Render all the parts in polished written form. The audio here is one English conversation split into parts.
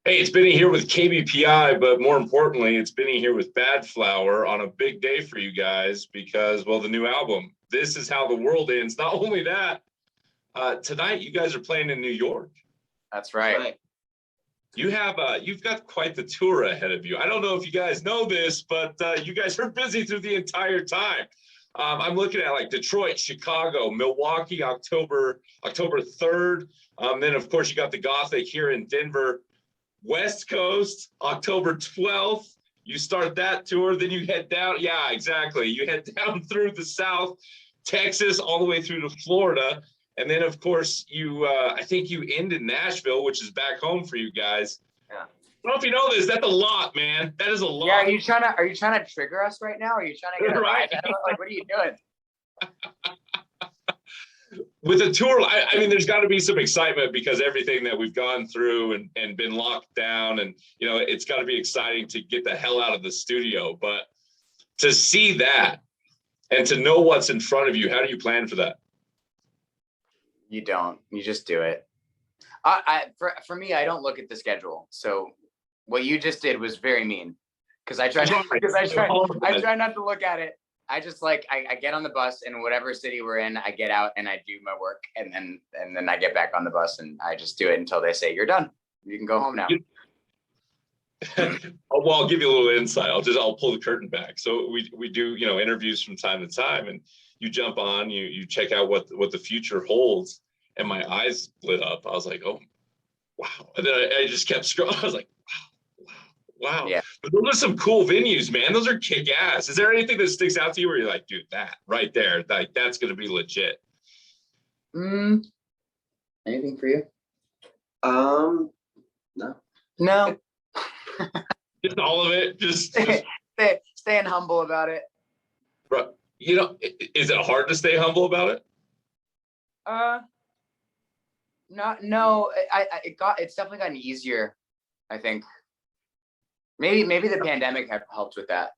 Hey, it's Benny here with KBPI, but more importantly, it's Benny here with BADFLOWER on a big day for you guys because, well, the new album, This Is How the World Ends. Not only that, tonight you guys are playing in New York. That's right. You've got quite the tour ahead of you. I don't know if you guys know this, but you guys are busy through the entire time. I'm looking at like Detroit, Chicago, Milwaukee, October 3rd. Then of course you got the Gothic here in Denver. West Coast, October 12th, you start that tour, then you head down. Yeah, exactly. You head down through the South, Texas, all the way through to Florida. And then, of course, I think you end in Nashville, which is back home for you guys. Yeah. I don't know if you know this. That's a lot, man. That is a lot. Yeah, are you trying to trigger us right now? Are you trying to get right? Like, what are you doing? With a tour, I mean, there's got to be some excitement because everything that we've gone through and been locked down, and it's got to be exciting to get the hell out of the studio. But to see that and to know what's in front of you, how do you plan for that? You don't. You just do it. For me, I don't look at the schedule. So what you just did was very mean because I try not to look at it. I just I get on the bus in whatever city we're in, I get out and I do my work and then I get back on the bus and I just do it until they say you're done. You can go home now. Well, I'll give you a little insight. I'll pull the curtain back. So we do, interviews from time to time, and you jump on, you check out what the future holds, and my eyes lit up. I was like, oh, wow. And then I just kept scrolling. I was like, wow. Yeah. But those are some cool venues, man. Those are kick ass. Is there anything that sticks out to you where you're like, dude, that right there, that's going to be legit? Anything for you? No. Just all of it. Just staying humble about it. Bro, is it hard to stay humble about it? No. It's definitely gotten easier, I think. Maybe the pandemic helped with that.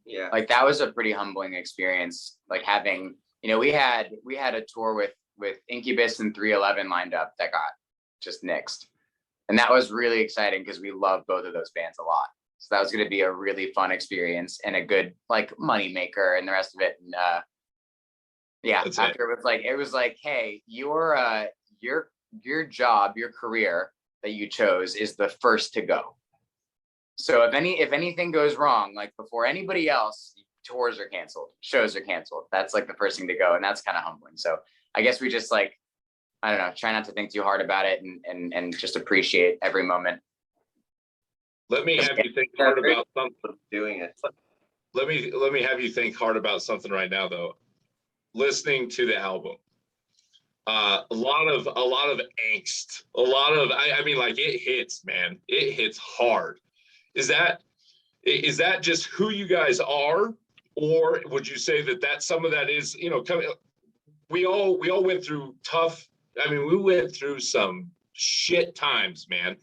Yeah. Like that was a pretty humbling experience. Like having, we had a tour with Incubus and 311 lined up that got just nixed. And that was really exciting because we love both of those bands a lot. So that was going to be a really fun experience and a good money maker and the rest of it. And after it was like, hey, your job, your career that you chose is the first to go. So if anything goes wrong, before anybody else, tours are canceled, shows are canceled. That's the first thing to go. And that's kind of humbling. So I guess we just I don't know, try not to think too hard about it and just appreciate every moment. Let me have you think hard about something. Doing it. Let me have you think hard about something right now, though. Listening to the album, a lot of angst, I mean, it hits, man. It hits hard. Is that just who you guys are, or would you say that some of that is, we all went through tough. I mean, we went through some shit times, man.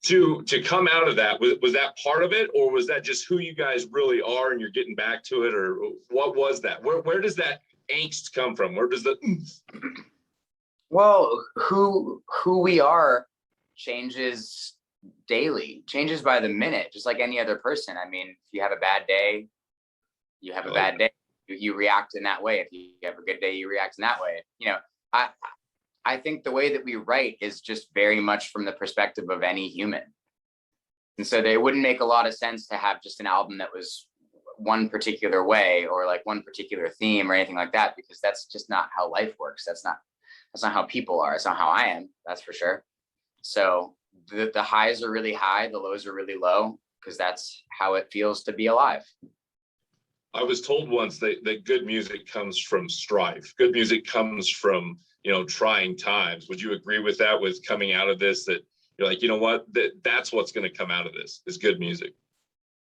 To come out of that, was that part of it, or was that just who you guys really are and you're getting back to it, or what was that? Where does that angst come from? Where does the Well, who we are changes daily, changes by the minute, just like any other person. I mean, if you have a bad day, you have a bad day. You react in that way. If you have a good day, you react in that way. I think the way that we write is just very much from the perspective of any human. And so they wouldn't make a lot of sense to have just an album that was one particular way or one particular theme or anything like that, because that's just not how life works. That's not how people are. It's not how I am, that's for sure. So the highs are really high, the lows are really low, because that's how it feels to be alive. I was told once that good music comes from strife. Good music comes from, trying times. Would you agree with that, with coming out of this, that you're like, you know what, that's what's going to come out of this is good music?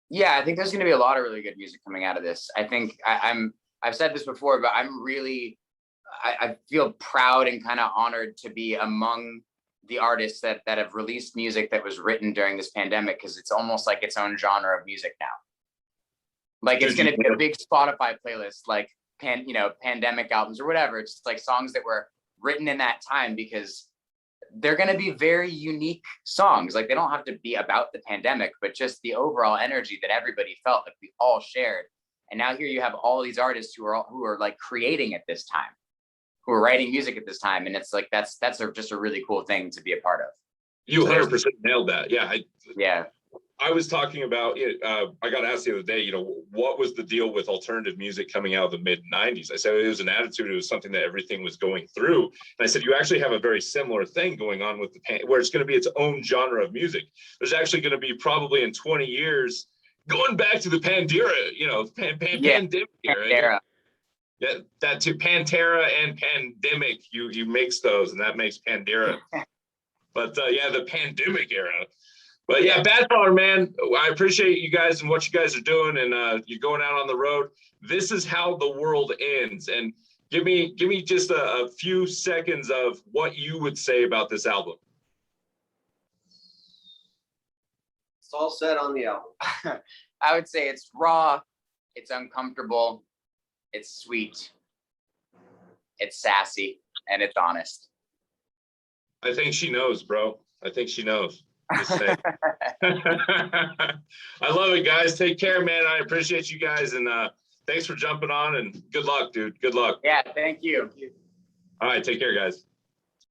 Yeah, I think there's going to be a lot of really good music coming out of this. I think I've said this before, but I feel proud and kind of honored to be among the artists that have released music that was written during this pandemic, because it's almost like its own genre of music now. It's going to be a big Spotify playlist, pandemic albums or whatever. It's just songs that were written in that time, because they're going to be very unique songs. Like they don't have to be about the pandemic, but just the overall energy that everybody felt that we all shared. And now here you have all these artists who are like creating at this time, who are writing music at this time. And it's like, that's just a really cool thing to be a part of. You 100% nailed that. Yeah. Yeah. I was talking about it. I got asked the other day, what was the deal with alternative music coming out of the mid 90s? I said it was an attitude. It was something that everything was going through. And I said, you actually have a very similar thing going on with where it's going to be its own genre of music. There's actually going to be probably in 20 years, going back to the Pandera, pandemic era. Yeah, that to Pantera and pandemic, you mix those and that makes Pandera. But yeah, the pandemic era. But yeah, BADFLOWER, man, I appreciate you guys and what you guys are doing, and you're going out on the road. This is how the world ends. And give me just a few seconds of what you would say about this album. It's all said on the album. I would say it's raw, it's uncomfortable, it's sweet, it's sassy, and it's honest. I think she knows, bro. I think she knows. Just saying. I love it, guys. Take care, man. I appreciate you guys, and thanks for jumping on, and good luck, dude. Good luck. Yeah, thank you. All right, take care, guys.